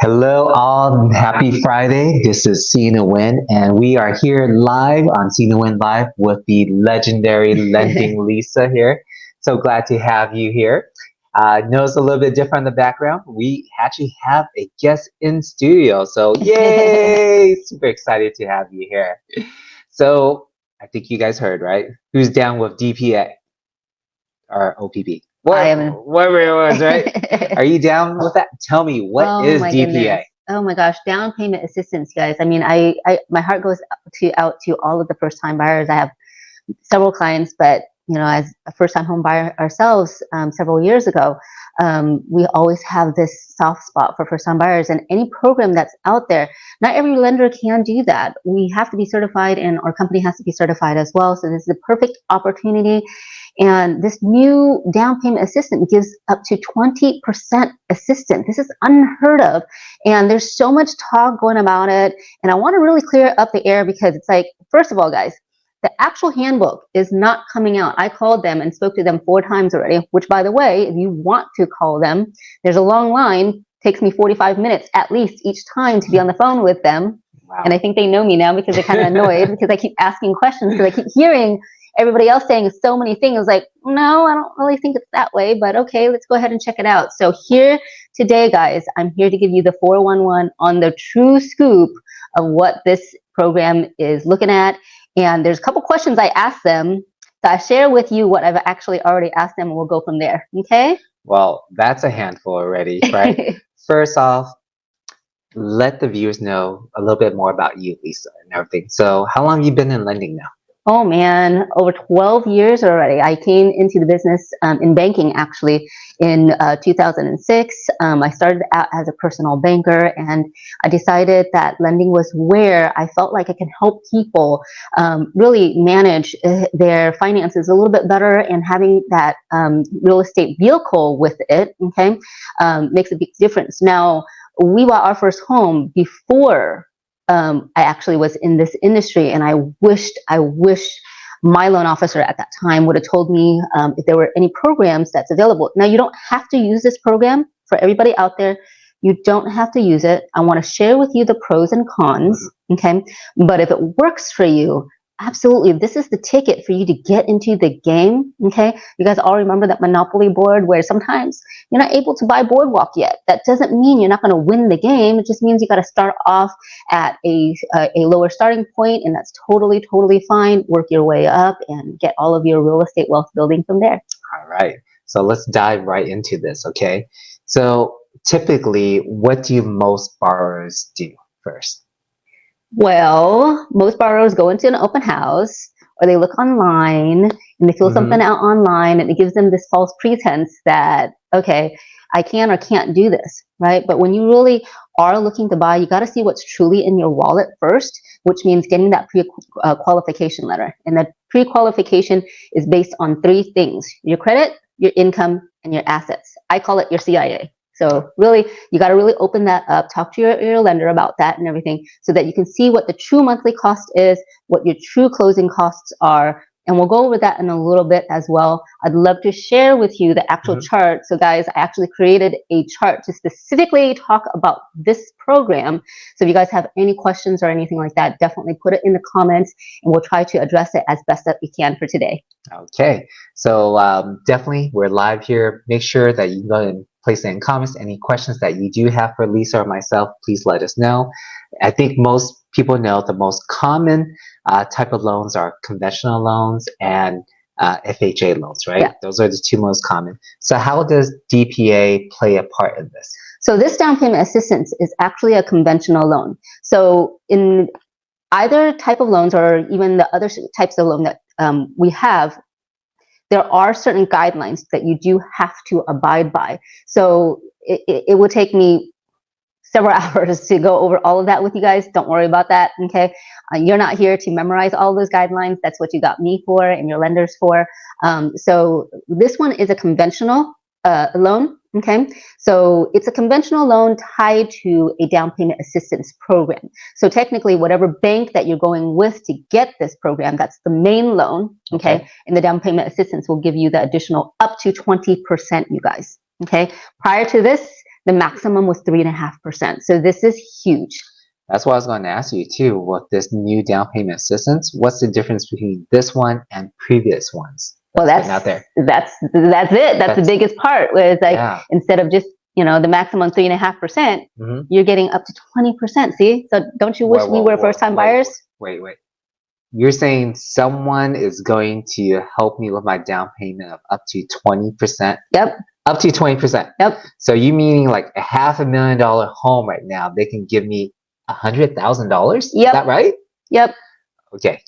Hello, all. Happy Friday. This is Nguyen, and we are here live on Nguyen Live with the legendary lending Lisa here. So glad to have you here. Know it's a little bit different in the background. We actually have a guest in studio, so yay! Super excited to have you here. So I think you guys heard, right? Who's down with DPA or OPP? I am. Whatever it was, right? Are you down with that? Tell me, what Oh is my DPA? goodness. Oh my gosh, down payment assistance, guys. I mean, my heart goes out to all of the first time buyers. I have several clients, but as a first time home buyer ourselves, several years ago, we always have this soft spot for first time buyers. And any program that's out there, not every lender can do that. We have to be certified, and our company has to be certified as well. So this is a perfect opportunity. And this new down payment assistance gives up to 20% assistance. This is unheard of. And there's so much talk going about it. And I want to really clear up the air, because it's like, first of all, guys, the actual handbook is not coming out. I called them and spoke to them 4 times already, which, by the way, if you want to call them, there's a long line. Takes me 45 minutes at least each time to be on the phone with them. Wow. And I think they know me now, because they're kind of annoyed because I keep asking questions, because I keep hearing everybody else saying so many things. Like, no, I don't really think it's that way, but okay, let's go ahead and check it out. So here today, guys, I'm here to give you the 411 on the true scoop of what this program is looking at. And there's a couple questions I asked them. So I share with you what I've actually already asked them, and we'll go from there. Okay? Well, that's a handful already, right? First off, let the viewers know a little bit more about you, Lisa, and everything. So, how long have you been in lending now? Oh man, over 12 years already. I came into the business in banking, actually, in 2006. I started out as a personal banker, and I decided that lending was where I felt like I can help people really manage their finances a little bit better, and having that real estate vehicle with it, okay, makes a big difference. Now, we bought our first home before I actually was in this industry, and I wish my loan officer at that time would have told me if there were any programs that's available. Now, you don't have to use this program. For everybody out there, you don't have to use it. I want to share with you the pros and cons, okay? But if it works for you, absolutely, this is the ticket for you to get into the game, okay? You guys all remember that Monopoly board where sometimes you're not able to buy Boardwalk yet. That doesn't mean you're not going to win the game. It just means you got to start off at a lower starting point, and that's totally, totally fine. Work your way up and get all of your real estate wealth building from there. All right. So, let's dive right into this, okay? So, typically, what do most borrowers do first? Well, most borrowers go into an open house, or they look online and they fill something out online, and it gives them this false pretense that, okay, I can or can't do this, right? But when you really are looking to buy, you got to see what's truly in your wallet first, which means getting that pre-qualification letter. And that pre-qualification is based on 3 things: your credit, your income, and your assets. I call it your CIA. So really, you got to really open that up, talk to your lender about that and everything, so that you can see what the true monthly cost is, what your true closing costs are. And we'll go over that in a little bit as well. I'd love to share with you the actual chart. So guys, I actually created a chart to specifically talk about this program. So if you guys have any questions or anything like that, definitely put it in the comments, and we'll try to address it as best that we can for today. Okay. So, definitely, we're live here. Make sure that you go and place it in comments. Any questions that you do have for Lisa or myself, please let us know. I think most people know the most common type of loans are conventional loans and FHA loans, right? Yeah. Those are the 2 most common. So how does DPA play a part in this? So this down payment assistance is actually a conventional loan. So in either type of loans, or even the other types of loan that we have, there are certain guidelines that you do have to abide by. So it would take me several hours to go over all of that with you guys. Don't worry about that, okay? You're not here to memorize all those guidelines. That's what you got me for and your lenders for. So this one is a conventional loan, okay? So it's a conventional loan tied to a down payment assistance program. So technically, whatever bank that you're going with to get this program, that's the main loan, okay? And the down payment assistance will give you the additional up to 20%, you guys, okay? Prior to this, The maximum was 3.5%. So this is huge. That's what I was going to ask you too. With this new down payment assistance, what's the difference between this one and previous ones? Well, that's out there. That's it. That's the biggest part. Where it's like instead of just the maximum 3.5%, you're getting up to 20%. See, so don't you wish we were first-time buyers? Wait. You're saying someone is going to help me with my down payment of up to 20%? Yep. Up to 20%. Yep. So you meaning like a $500,000 home right now, they can give me $100,000? Is that right? Yep. Okay.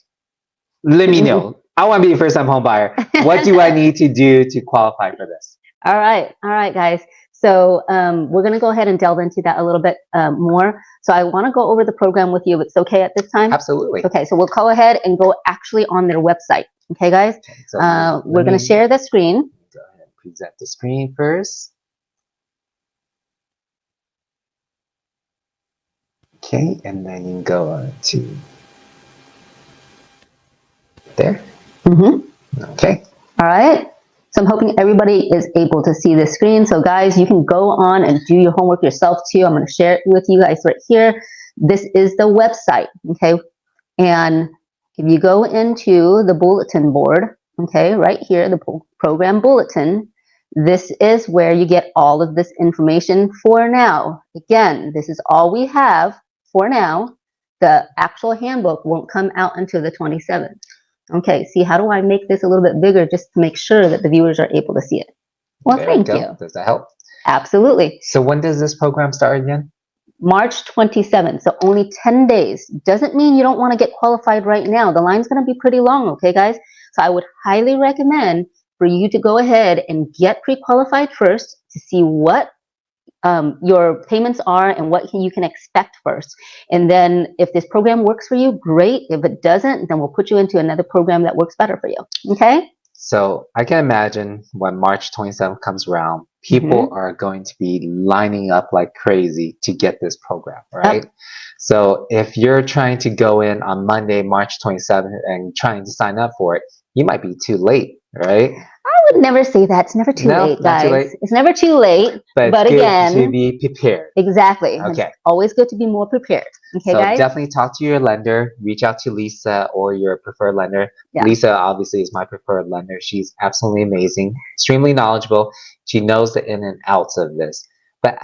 Let me know. I want to be a first-time home buyer. What do I need to do to qualify for this? All right, guys. So we're going to go ahead and delve into that a little bit more. So I want to go over the program with you. If it's okay at this time? Absolutely. Okay, so we'll go ahead and go actually on their website. Okay, guys? Okay, so we're going to share the screen. Go ahead and present the screen first. Okay, and then you can go to there. Okay. All right. So I'm hoping everybody is able to see the screen. So guys, you can go on and do your homework yourself too. I'm going to share it with you guys right here. This is the website, okay? And if you go into the bulletin board, okay, right here, the program bulletin, this is where you get all of this information for now. Again, this is all we have for now. The actual handbook won't come out until the 27th. Okay, see, how do I make this a little bit bigger just to make sure that the viewers are able to see it? Well, thank you. Does that help? Absolutely. So when does this program start again? March 27th, so only 10 days. Doesn't mean you don't want to get qualified right now. The line's going to be pretty long, okay, guys? So I would highly recommend for you to go ahead and get pre-qualified first to see what your payments are and what you can expect first. And then if this program works for you, great. If it doesn't, then we'll put you into another program that works better for you. Okay? So I can imagine when March 27th comes around, people are going to be lining up like crazy to get this program, right? So if you're trying to go in on Monday, March 27th and trying to sign up for it, you might be too late, right? I would never say that. It's never too late, guys. Too late. It's never too late. But again, to be prepared. Exactly. Okay. It's always good to be more prepared. Okay, so guys? Definitely talk to your lender. Reach out to Lisa or your preferred lender. Yeah. Lisa obviously is my preferred lender. She's absolutely amazing, extremely knowledgeable. She knows the in and outs of this. But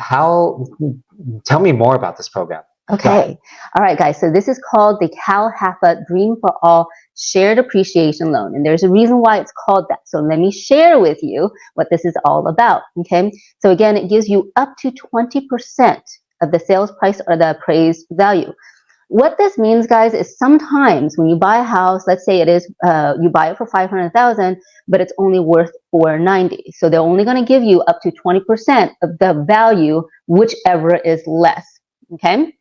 tell me more about this program. Okay. All right, guys. So this is called the Cal HAFA Dream for All Shared Appreciation Loan. And there's a reason why it's called that. So let me share with you what this is all about. Okay. So again, it gives you up to 20% of the sales price or the appraised value. What this means, guys, is sometimes when you buy a house, let's say it is, you buy it for $500,000, but it's only worth $490,000. So they're only going to give you up to 20% of the value, whichever is less. Okay.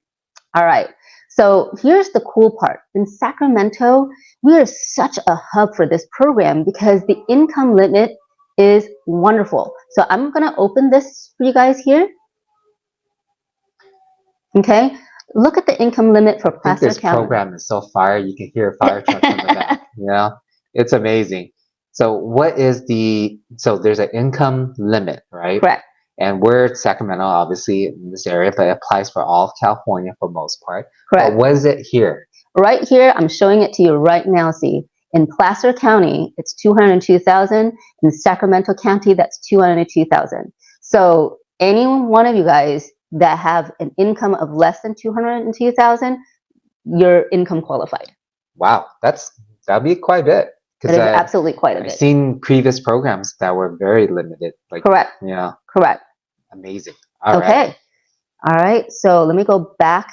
All right, so here's the cool part. In Sacramento, we are such a hub for this program because the income limit is wonderful. So I'm going to open this for you guys here. Okay, look at the income limit for Placer County. This program is so fire. You can hear a fire truck in the back. Yeah, it's amazing. So what is so there's an income limit, right? Correct. And we're Sacramento, obviously, in this area, but it applies for all of California for most part. Correct. But what is it here? Right here, I'm showing it to you right now. See, in Placer County, it's $202,000. In Sacramento County, that's $202,000. So any one of you guys that have an income of less than $202,000, you're income qualified. Wow, that'd be quite a bit. It is absolutely quite a bit. I've seen previous programs that were very limited. Correct. Yeah. Correct. Amazing. All right. All right. So let me go back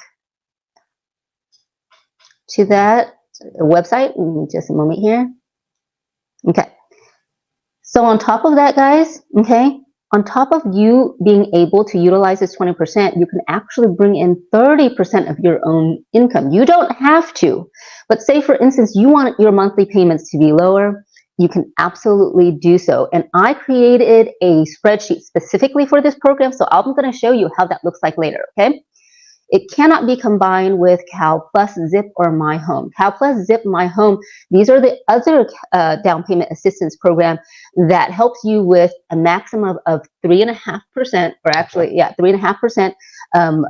to that website in just a moment here. Okay. So on top of that, guys, okay, on top of you being able to utilize this 20%, you can actually bring in 30% of your own income. You don't have to, but say for instance, you want your monthly payments to be lower, you can absolutely do so. And I created a spreadsheet specifically for this program, so I'm going to show you how that looks like later, okay? It cannot be combined with Cal Plus, Zip, or My Home. Cal Plus, Zip, My Home, these are the other down payment assistance program that helps you with a maximum of 3.5%, or actually, 3.5%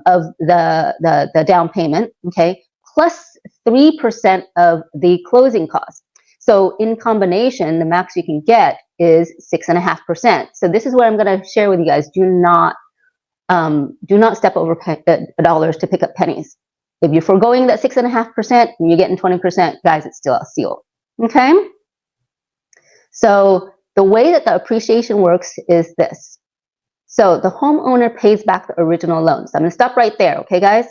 of the down payment, okay, plus 3% of the closing costs. So in combination, the max you can get is 6.5%. So this is what I'm going to share with you guys. Do not step over dollars to pick up pennies. If you're foregoing that 6.5% and you're getting 20%, guys, it's still a steal. Okay. So the way that the appreciation works is this. So the homeowner pays back the original loan. So I'm going to stop right there. Okay, guys.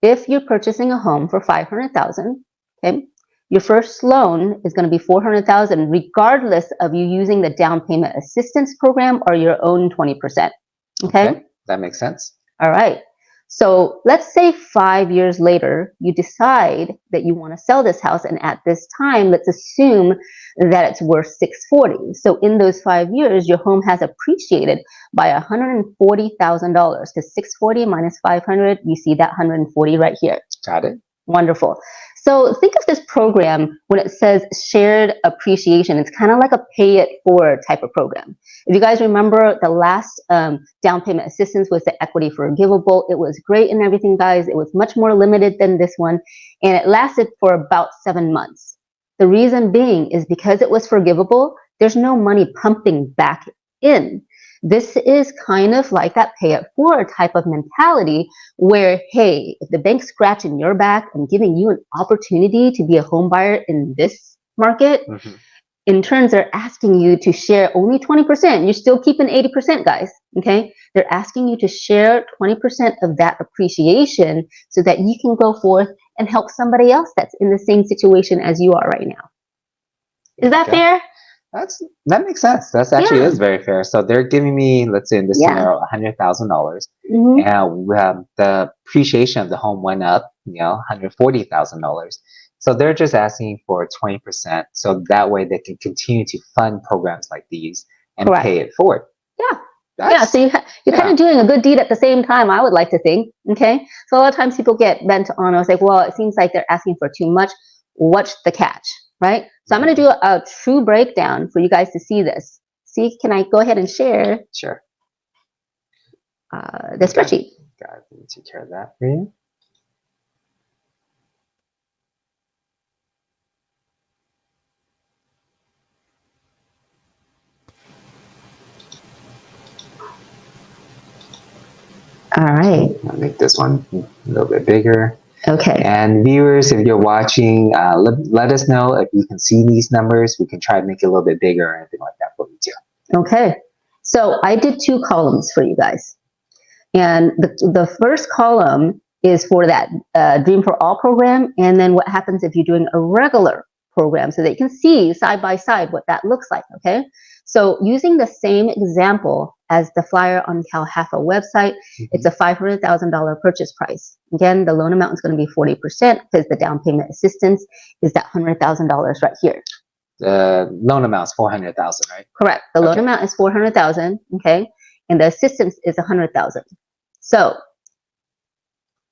If you're purchasing a home for $500,000, okay, your first loan is going to be $400,000, regardless of you using the down payment assistance program or your own 20%. Okay, that makes sense. All right. So let's say 5 years later, you decide that you want to sell this house, and at this time, let's assume that it's worth $640,000. So in those 5 years, your home has appreciated by $140,000, because $640,000 minus $500,000, you see that $140,000 right here. Got it. Wonderful. So think of this program when it says shared appreciation. It's kind of like a pay it forward type of program. If you guys remember, the last down payment assistance was the equity forgivable. It was great and everything, guys. It was much more limited than this one, and it lasted for about 7 months. The reason being is because it was forgivable, there's no money pumping back in. This is kind of like that pay it forward type of mentality where, hey, if the bank's scratching your back and giving you an opportunity to be a home buyer in this market, in turn, they're asking you to share only 20%. You're still keeping 80%, guys, okay? They're asking you to share 20% of that appreciation so that you can go forth and help somebody else that's in the same situation as you are right now. Is that fair? That makes sense. That's actually is very fair. So they're giving me, let's say in this scenario, $100,000, and the appreciation of the home went up, $140,000. So they're just asking for 20%, so that way they can continue to fund programs like these and pay it forward. So you're kind of doing a good deed at the same time, I would like to think. Okay, so a lot of times people get bent on, I was like, well, it seems like they're asking for too much. What's the catch? Right? So I'm going to do a true breakdown for you guys to see this. See, can I go ahead and share? Sure. The spreadsheet. Got to take care of that for you. All right. I'll make this one a little bit bigger. Okay. And viewers, if you're watching, let us know if you can see these numbers. We can try to make it a little bit bigger or anything like that for you too. Okay. So I did 2 columns for you guys. And the first column is for that Dream for All program. And then what happens if you're doing a regular program, so that you can see side by side what that looks like. Okay. So using the same example as the flyer on CalHFA website, it's a $500,000 purchase price. Again, the loan amount is going to be 40% because the down payment assistance is that $100,000 right here. The loan amount is $400,000, right? Correct. The loan amount is $400,000. Okay, and the assistance is $100,000. So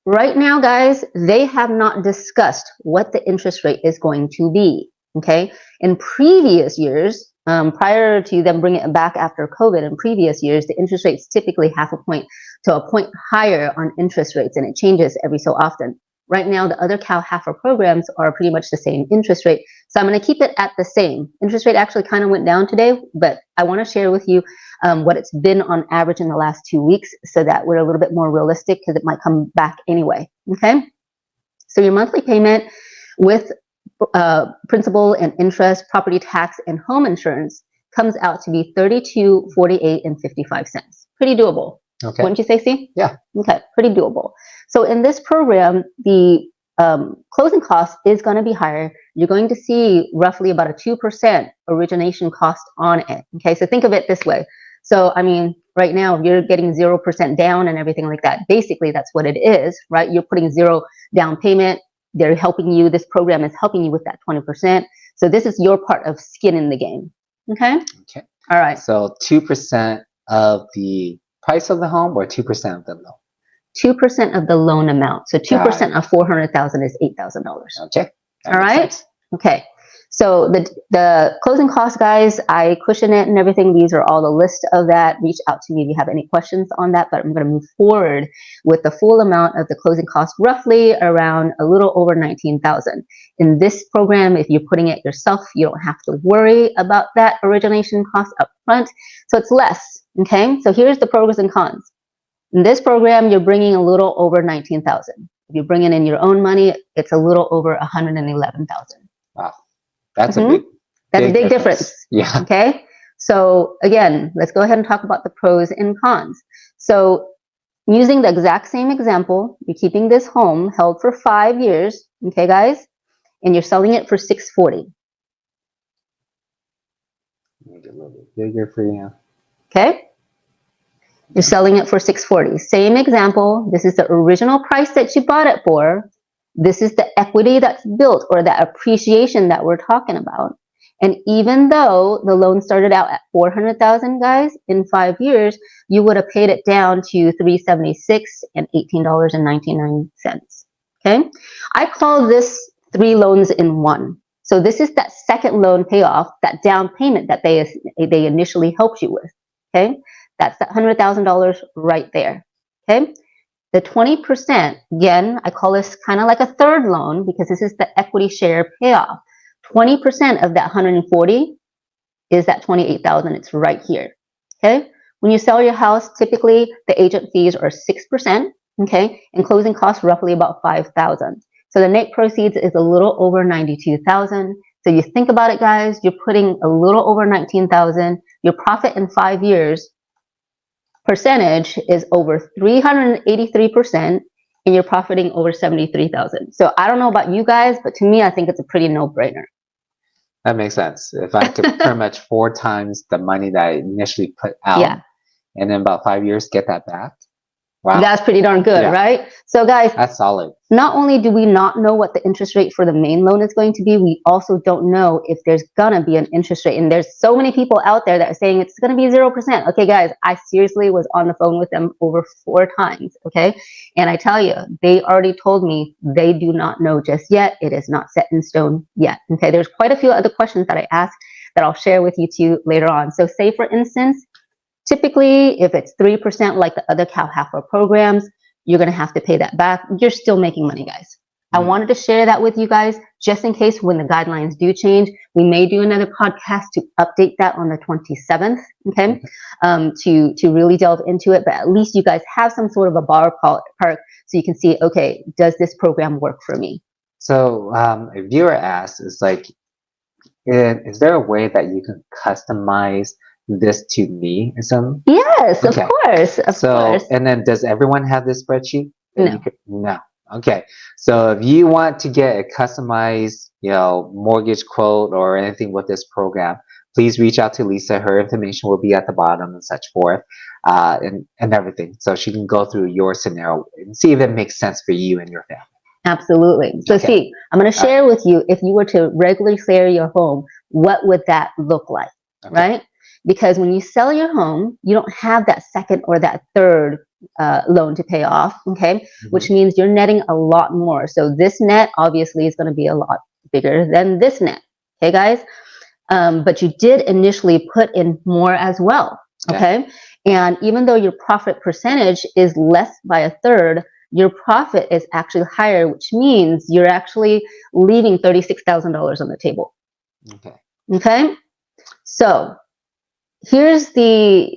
right now, guys, they have not discussed what the interest rate is going to be. Okay, in previous years, prior to them bringing it back after COVID, in previous years, the interest rates typically half a point to a point higher on interest rates, and it changes every so often. Right now, the other CalHFA programs are pretty much the same interest rate. So I'm going to keep it at the same. Interest rate actually kind of went down today, but I want to share with you what it's been on average in the last 2 weeks so that we're a little bit more realistic because it might come back anyway. Okay. So your monthly payment with principal and interest, property tax, and home insurance comes out to be $32.48.55. Pretty doable. Okay. Wouldn't you say, Steve? Yeah. Okay, pretty doable. So in this program, the closing cost is going to be higher. You're going to see roughly about a 2% origination cost on it. Okay, so think of it this way. So, I mean, right now you're getting 0% down and everything like that. Basically, that's what it is, right? You're putting 0 down payment. They're helping you. This program is helping you with that 20%. So this is your part of skin in the game. Okay? Okay. All right. So 2% of the price of the home or 2% of the loan? 2% of the loan amount. So 2% Got of 400,000 is $8,000. Okay. That All makes right. sense. Okay. So the closing costs, guys, I cushion it and everything. These are all the list of that. Reach out to me if you have any questions on that. But I'm going to move forward with the full amount of the closing costs, roughly around a little over 19,000. In this program, if you're putting it yourself, you don't have to worry about that origination cost up front. So it's less. Okay. So here's the pros and cons. In this program, you're bringing a little over 19,000. If you're bringing in your own money, it's a little over 111,000. Wow. That's Mhm. That's a big difference. Yeah. Okay. So again, let's go ahead and talk about the pros and cons. So using the exact same example, you're keeping this home held for 5 years, okay, guys, and you're selling it for 640. Make it a little bit bigger for you. Okay. You're selling it for 640. Same example. This is the original price that you bought it for. This is the equity that's built or the appreciation that we're talking about. And even though the loan started out at 400,000, guys, in 5 years, you would have paid it down to 376 and $18.99. Okay. I call this 3 loans in one. So this is that second loan payoff, that down payment that they initially helped you with. Okay. That's that $100,000 right there. Okay. The 20%, again, I call this kind of like a third loan because this is the equity share payoff. 20% of that 140 is that 28,000. It's right here. Okay. When you sell your house, typically the agent fees are 6%. Okay. And closing costs roughly about 5,000. So the net proceeds is a little over 92,000. So you think about it, guys, you're putting a little over 19,000. Your profit in 5 years percentage is over 383%, and you're profiting over 73,000. So I don't know about you guys, but to me, I think it's a pretty no-brainer. That makes sense. If I could pretty much 4 times the money that I initially put out, Yeah. and then about 5 years get that back. Wow. That's pretty darn good, Yeah. right? So guys, That's solid. not only do we not know what the interest rate for the main loan is going to be, we also don't know if there's gonna be an interest rate. And there's so many people out there that are saying it's gonna be 0%. Okay, guys, I seriously was on the phone with them over 4 times, okay? And I tell you, they already told me they do not know just yet. It is not set in stone yet, okay? There's quite a few other questions that I asked that I'll share with you too later on. So say, for instance, typically, if it's 3% like the other CalHAFA programs, you're going to have to pay that back. You're still making money, guys. I wanted to share that with you guys just in case when the guidelines do change. We may do another podcast to update that on the 27th, okay, to really delve into it. But at least you guys have some sort of a ballpark so you can see, okay, does this program work for me? So a viewer asked, is like, is there a way that you can customize this to me? Yes, okay. Of course. Of course. And then does everyone have this spreadsheet? No. No. Okay. So if you want to get a customized, mortgage quote or anything with this program, please reach out to Lisa. Her information will be at the bottom and such forth, and everything. So she can go through your scenario and see if it makes sense for you and your family. Absolutely. So see, I'm going to share with you, if you were to regularly clear your home, what would that look like, right? Because when you sell your home, you don't have that second or that third loan to pay off, okay? Which means you're netting a lot more. So this net obviously is going to be a lot bigger than this net, okay, guys? But you did initially put in more as well, okay? And even though your profit percentage is less by a third, your profit is actually higher, which means you're actually leaving $36,000 on the table. Okay? So here's the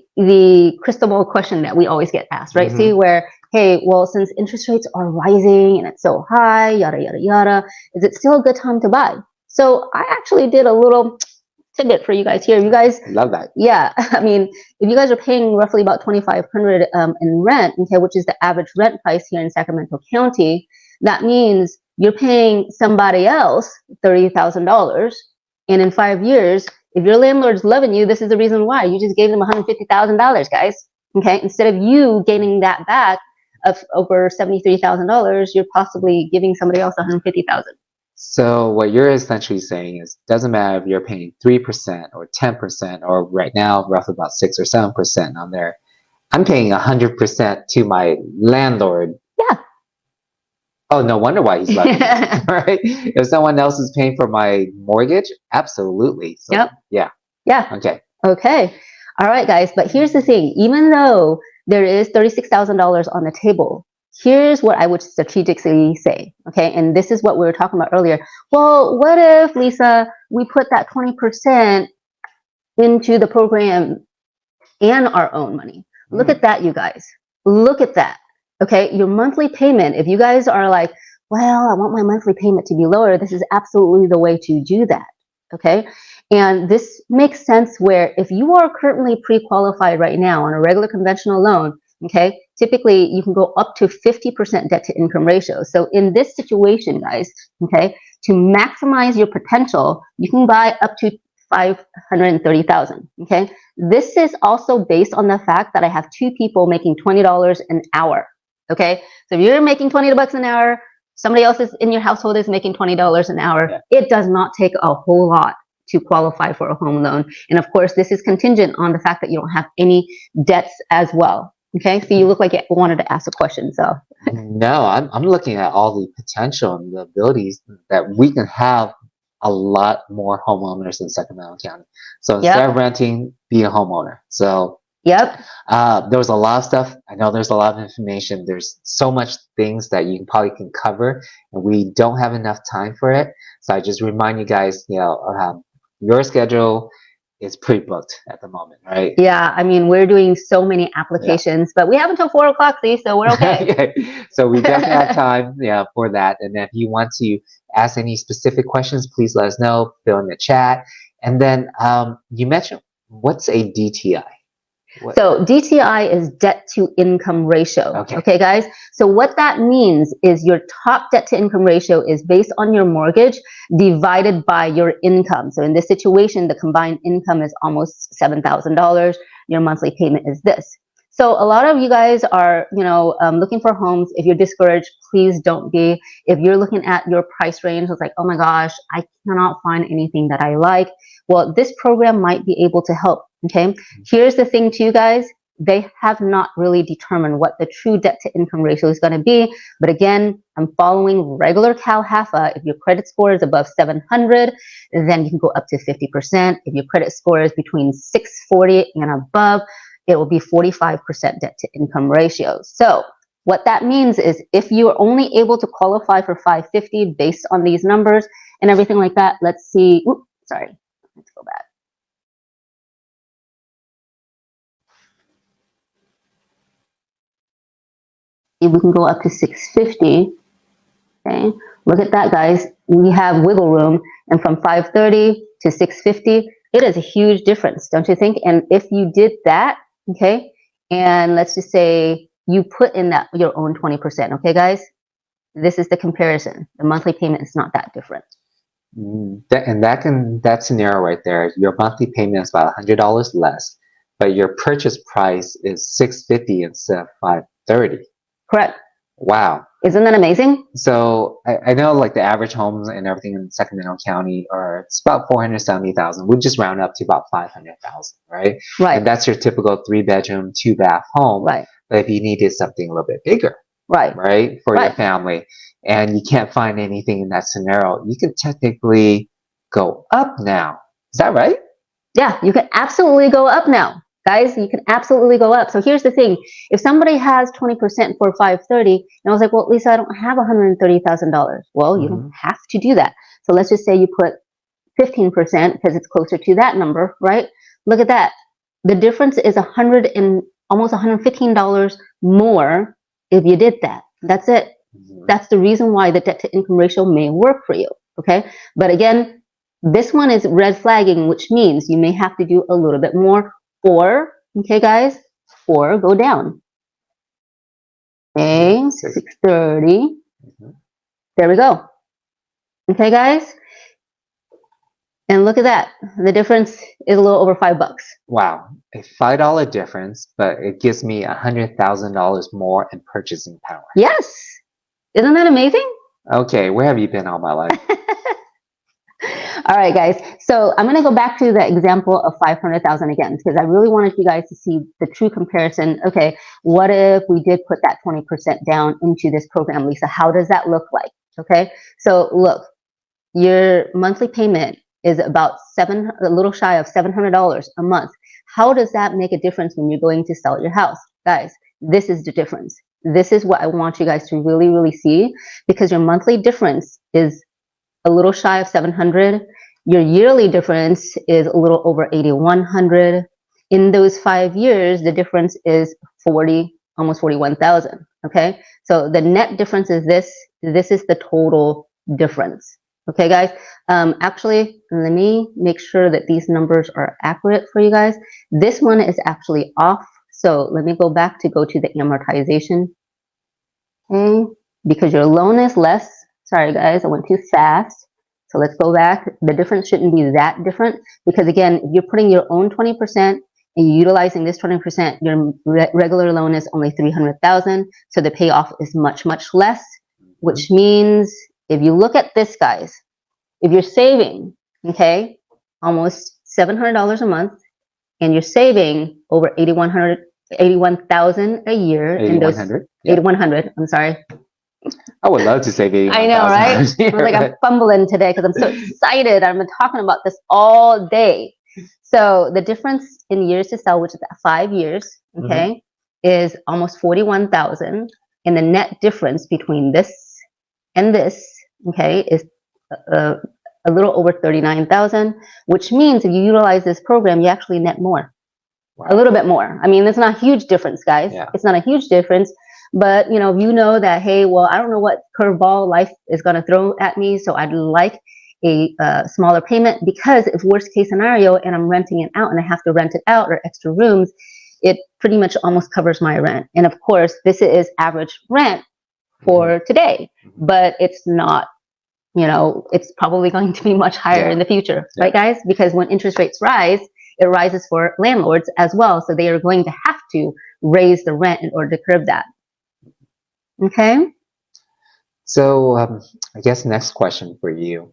crystal ball question that we always get asked, right? See, where, hey, well, since interest rates are rising and it's so high, yada, yada, yada, is it still a good time to buy? So I actually did a little tidbit for you guys here. You guys love that. Yeah, I mean, if you guys are paying roughly about $2,500 in rent, okay, which is the average rent price here in Sacramento County, that means you're paying somebody else $30,000, and in 5 years, if your landlord's loving you, this is the reason why you just gave them $150,000, guys. Okay, instead of you gaining that back of over $73,000, you're possibly giving somebody else $150,000. So what you're essentially saying is, doesn't matter if you're paying 3% or 10% or right now roughly about 6 or 7% on there. I'm paying 100% to my landlord. Yeah. Oh, no wonder why he's loving it, right? If someone else is paying for my mortgage, absolutely. So, Yep. yeah. Yeah. Okay. Okay. All right, guys. But here's the thing. Even though there is $36,000 on the table, here's what I would strategically say. Okay. And this is what we were talking about earlier. Well, what if, Lisa, we put that 20% into the program and our own money? Look at that, you guys. Look at that. Okay. Your monthly payment, if you guys are like, well, I want my monthly payment to be lower, this is absolutely the way to do that. Okay. And this makes sense where if you are currently pre-qualified right now on a regular conventional loan, okay, typically you can go up to 50% debt to income ratio. So in this situation, guys, okay, to maximize your potential, you can buy up to 530,000. Okay. This is also based on the fact that I have two people making $20 an hour. Okay. So if you're making $20 an hour, somebody else is in your household is making $20 an hour. Yeah. It does not take a whole lot to qualify for a home loan. And of course, this is contingent on the fact that you don't have any debts as well. Okay. So you look like you wanted to ask a question. So no, I'm looking at all the potential and the abilities that we can have a lot more homeowners in Sacramento County. So instead of renting, be a homeowner. So yep. There was a lot of stuff. I know there's a lot of information. There's so much things that you probably can cover, and we don't have enough time for it. So I just remind you guys, your schedule is pre-booked at the moment, right? Yeah, I mean, we're doing so many applications, but we have until 4 o'clock, see, so we're okay. So we definitely have time, for that. And if you want to ask any specific questions, please let us know. Fill in the chat. And then you mentioned, what's a DTI? So DTI is debt to income ratio. Okay, guys. So what that means is your top debt to income ratio is based on your mortgage divided by your income. So in this situation, the combined income is almost $7,000. Your monthly payment is this. So a lot of you guys are, looking for homes. If you're discouraged, please don't be. If you're looking at your price range, it's like, oh my gosh, I cannot find anything that I like. Well, this program might be able to help. Okay. Here's the thing to you guys. They have not really determined what the true debt to income ratio is going to be. But again, I'm following regular Cal HAFA. If your credit score is above 700, then you can go up to 50%. If your credit score is between 640 and above, it will be 45% debt to income ratio. So what that means is if you are only able to qualify for 550 based on these numbers and everything like that, let's see. Oops, sorry, let's go back. We can go up to 650. Okay, look at that, guys. We have wiggle room, and from 530 to 650, it is a huge difference, don't you think? And if you did that, okay, and let's just say you put in that your own 20%, okay, guys, this is the comparison. The monthly payment is not that different. That scenario right there, your monthly payment is about $100 less, but your purchase price is $650 instead of $530. Correct. Wow. Isn't that amazing? So I know like the average homes and everything in Sacramento County it's about 470,000. We just round up to about 500,000, right? Right. And that's your typical 3-bedroom, 2-bath home. Right. But if you needed something a little bit bigger, right, for your family, and you can't find anything in that scenario, you can technically go up now. Is that right? Yeah, you can absolutely go up now. Guys, you can absolutely go up. So here's the thing. If somebody has 20% for 530, and I was like, well, Lisa, I don't have $130,000. Well, you don't have to do that. So let's just say you put 15% because it's closer to that number, right? Look at that. The difference is almost $115 more if you did that. That's it. That's the reason why the debt to income ratio may work for you. Okay. But again, this one is red flagging, which means you may have to do a little bit more or, okay, guys, or go down. Okay, 630. There we go. Okay, guys. And look at that. The difference is a little over $5. Wow. A $5 difference, but it gives me $100,000 more in purchasing power. Yes. Isn't that amazing? Okay, where have you been all my life? All right, guys. So I'm going to go back to the example of 500,000 again, because I really wanted you guys to see the true comparison. Okay, what if we did put that 20% down into this program, Lisa? How does that look like? Okay, so look, your monthly payment is about a little shy of $700 a month. How does that make a difference when you're going to sell your house? Guys, this is the difference. This is what I want you guys to really, really see, because your monthly difference is a little shy of 700. Your yearly difference is a little over 8,100. In those 5 years, the difference is 40, almost 41,000. Okay, so the net difference is this. This is the total difference. Okay, guys. Actually, let me make sure that these numbers are accurate for you guys. This one is actually off. So let me go back to the amortization. Okay, because your loan is less. Sorry, guys, I went too fast. So let's go back. The difference shouldn't be that different, because again, if you're putting your own 20% and you're utilizing this 20%, your regular loan is only 300,000. So the payoff is much, much less, which means if you look at this, guys, if you're saving, okay, almost $700 a month, and you're saving over 81,000 a year in those 8,100. I'm sorry. I would love to save 81,000. I know, right? I was like, I'm fumbling today because I'm so excited. I've been talking about this all day. So the difference in years to sell, which is 5 years, okay, is almost 41,000, and the net difference between this and this, okay, is a little over 39,000, which means if you utilize this program, you actually net more. Wow. A little bit more. I mean, it's not a huge difference, guys. Yeah. It's not a huge difference, but you know that, hey, well, I don't know what curveball life is going to throw at me, so I'd like a smaller payment, because if worst case scenario and I'm renting it out and I have to rent it out or extra rooms, it pretty much almost covers my rent. And of course, this is average rent for today, but it's not, it's probably going to be much higher in the future, right, guys? Because when interest rates rise, it rises for landlords as well. So they are going to have to raise the rent in order to curb that. Okay. So I guess next question for you.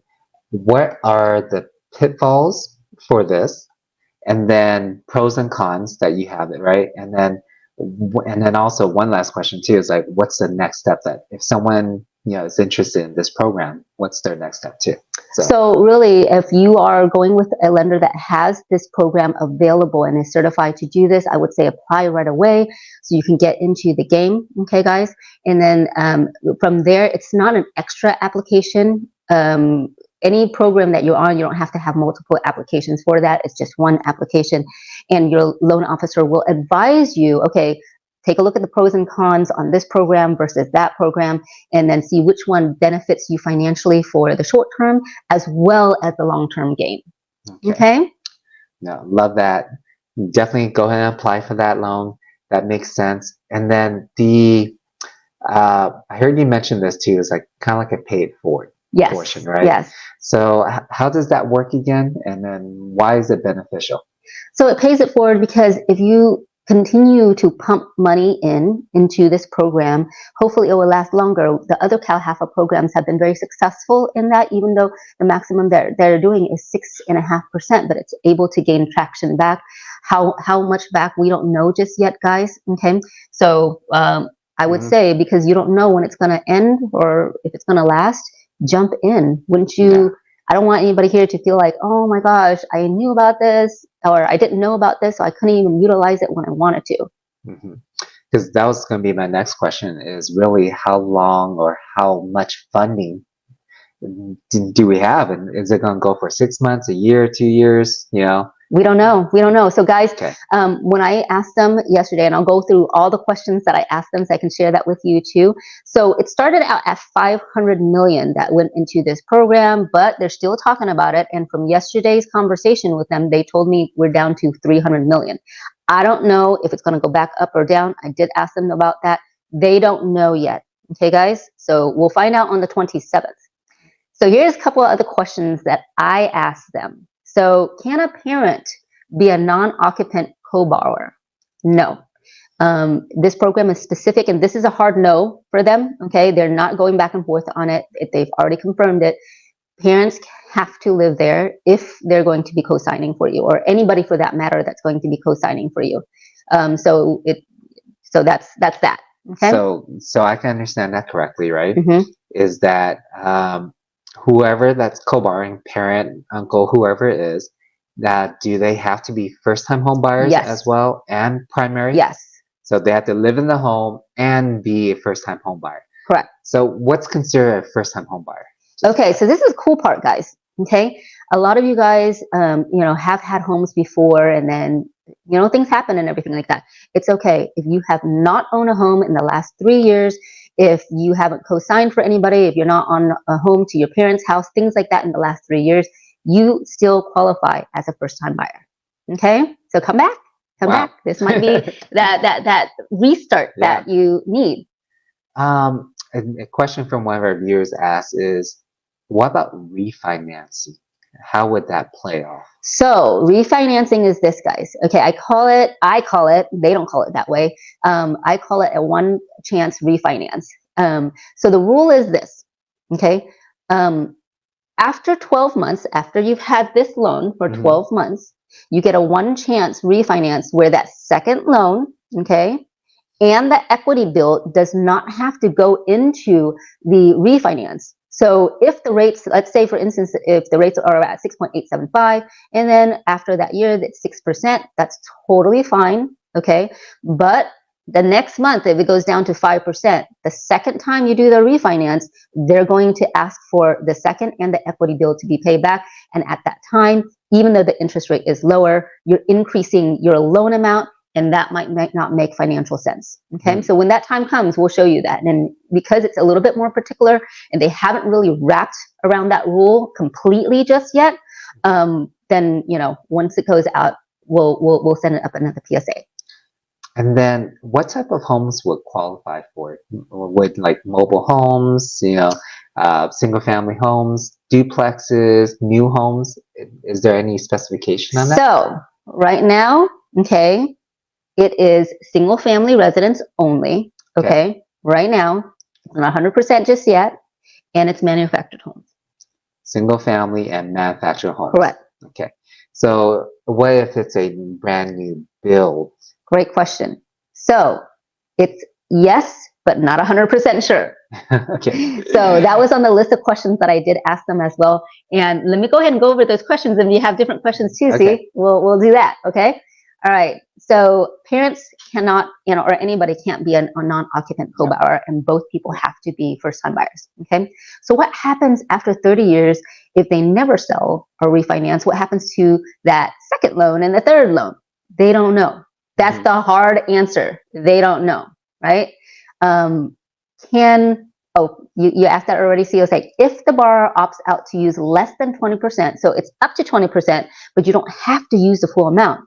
What are the pitfalls for this? And then pros and cons that you have it, right? And then also one last question too is like, what's the next step that if someone is interested in this program, what's their next step too? So really, if you are going with a lender that has this program available and is certified to do this, I would say apply right away so you can get into the game. Okay, guys. And then from there, it's not an extra application. Any program that you're on, you don't have to have multiple applications for that. It's just one application, and your loan officer will advise you, okay, take a look at the pros and cons on this program versus that program, and then see which one benefits you financially for the short term as well as the long-term gain. Okay? No, love that. Definitely go ahead and apply for that loan. That makes sense. And then I heard you mention this too, it's like kind of like a paid for portion, right? Yes. So how does that work again? And then why is it beneficial? So it pays it forward because if you continue to pump money into this program, hopefully it will last longer. The other CalHFA programs have been very successful in that, even though the maximum they're doing is 6.5%, but it's able to gain traction back. How much back, we don't know just yet, guys. Okay, so I would say, because you don't know when it's going to end or if it's going to last, jump in. Wouldn't you? Yeah. I don't want anybody here to feel like, oh my gosh, I knew about this, or I didn't know about this, so I couldn't even utilize it when I wanted to. Because that was going to be my next question, is really how long or how much funding do we have? And is it going to go for 6 months, a year, 2 years? We don't know. So guys, when I asked them yesterday, and I'll go through all the questions that I asked them so I can share that with you too. So it started out at 500 million that went into this program, but they're still talking about it. And from yesterday's conversation with them, they told me we're down to 300 million. I don't know if it's going to go back up or down. I did ask them about that. They don't know yet. Okay, guys? So we'll find out on the 27th. So here's a couple of other questions that I asked them. So can a parent be a non-occupant co-borrower? No. This program is specific, and this is a hard no for them. Okay, they're not going back and forth on it. They've already confirmed it. Parents have to live there if they're going to be co-signing for you, or anybody for that matter that's going to be co-signing for you. So that's that. Okay. So I can understand that correctly, right? Mm-hmm. Is that whoever that's co-borrowing, parent, uncle, whoever it is, that do they have to be first-time home buyers Yes. as well and primary? Yes. So they have to live in the home and be a first-time home buyer. Correct. So what's considered a first-time home buyer? Okay, so this is the cool part, guys. Okay, a lot of you guys, have had homes before, and then things happen and everything like that. It's okay if you have not owned a home in the last 3 years, if you haven't co-signed for anybody, if you're not on a home to your parents' house, things like that in the last 3 years, you still qualify as a first-time buyer. Okay, so come back. This might be that restart that you need. A question from one of our viewers asks is, what about refinancing? How would that play off? So refinancing is this, guys. Okay, I call it, they don't call it that way. I call it a one chance refinance. So the rule is this, okay? After 12 months, after you've had this loan for 12 months, you get a one chance refinance where that second loan, okay, and the equity bill does not have to go into the refinance. So if the rates, let's say for instance, if the rates are at 6.875, and then after that year that's 6%, that's totally fine, okay? But the next month, if it goes down to 5%, the second time you do the refinance, they're going to ask for the second and the equity bill to be paid back. And at that time, even though the interest rate is lower, you're increasing your loan amount, and that might not make financial sense. Okay, so when that time comes, we'll show you that. And because it's a little bit more particular, and they haven't really wrapped around that rule completely just yet, then once it goes out, we'll send it up another PSA. And then, what type of homes would qualify for it? Would like mobile homes, single-family homes, duplexes, new homes? Is there any specification on that? So right now, okay, it is single-family residence only. Okay, right now, it's not 100% just yet, and it's manufactured homes. Single-family and manufactured homes. Correct. Okay. So what if it's a brand new build? Great question. So it's yes, but not 100% sure. Okay. So that was on the list of questions that I did ask them as well. And let me go ahead and go over those questions. If you have different questions too, Okay. see, we'll do that. Okay. All right. So parents cannot, or anybody can't be a non-occupant co-borrower, and both people have to be first-time buyers. Okay. So what happens after 30 years if they never sell or refinance? What happens to that second loan and the third loan? They don't know. That's the hard answer. They don't know, right? You asked that already. So it's like, if the borrower opts out to use less than 20%, so it's up to 20%, but you don't have to use the full amount.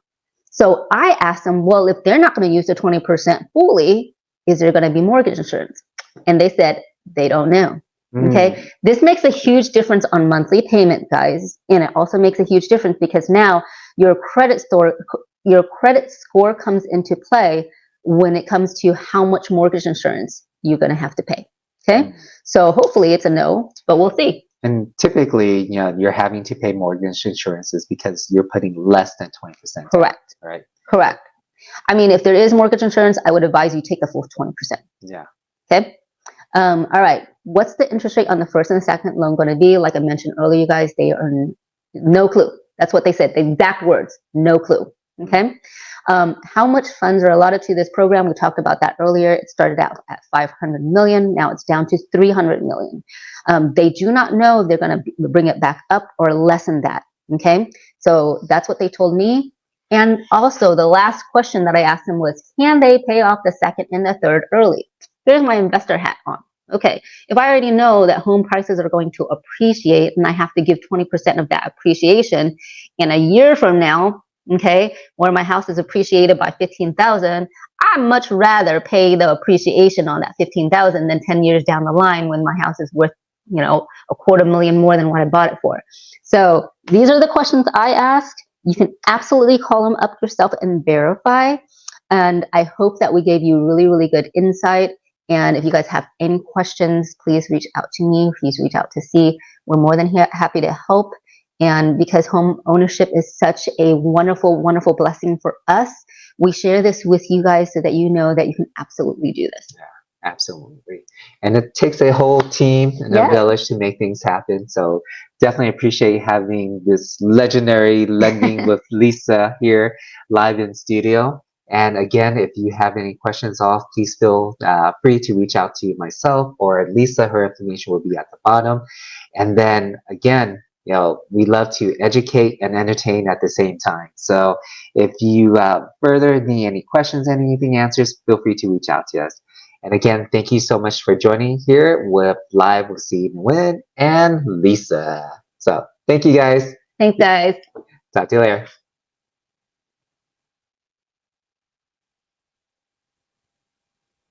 So I asked them, well, if they're not going to use the 20% fully, is there going to be mortgage insurance? And they said they don't know. Okay, this makes a huge difference on monthly payment, guys, and it also makes a huge difference because now your credit score comes into play when it comes to how much mortgage insurance you're going to have to pay. Okay, so hopefully it's a no, but we'll see. And typically, you're having to pay mortgage insurances because you're putting less than 20%. Correct. Right. Correct. I mean, if there is mortgage insurance, I would advise you take the full 20%. Yeah. Okay. All right. What's the interest rate on the first and second loan going to be? Like I mentioned earlier, you guys, they earn no clue. That's what they said. The exact words, no clue. Okay. How much funds are allotted to this program? We talked about that earlier. It started out at 500 million. Now it's down to 300 million. They do not know if they're going to bring it back up or lessen that. Okay. So that's what they told me. And also the last question that I asked them was, can they pay off the second and the third early? Here's my investor hat on. Okay, if I already know that home prices are going to appreciate and I have to give 20% of that appreciation in a year from now, okay, where my house is appreciated by 15,000, I'd much rather pay the appreciation on that 15,000 than 10 years down the line when my house is worth, $250,000 more than what I bought it for. So these are the questions I asked. You can absolutely call them up yourself and verify. And I hope that we gave you really, really good insight And if you guys have any questions, please reach out to me. Please reach out to C. We're more than happy to help. And because home ownership is such a wonderful, wonderful blessing for us, we share this with you guys so that you know that you can absolutely do this. Yeah, absolutely. And it takes a whole team and a Yes. village to make things happen. So definitely appreciate having this legendary lending with Lisa here live in studio. And again, if you have any questions off, please feel free to reach out to myself or Lisa. Her information will be at the bottom. And then again, we love to educate and entertain at the same time. So if you further need any questions, anything answers, feel free to reach out to us. And again, thank you so much for joining here with Live with C and Nguyen and Lisa. So thank you guys. Thanks, guys. Talk to you later.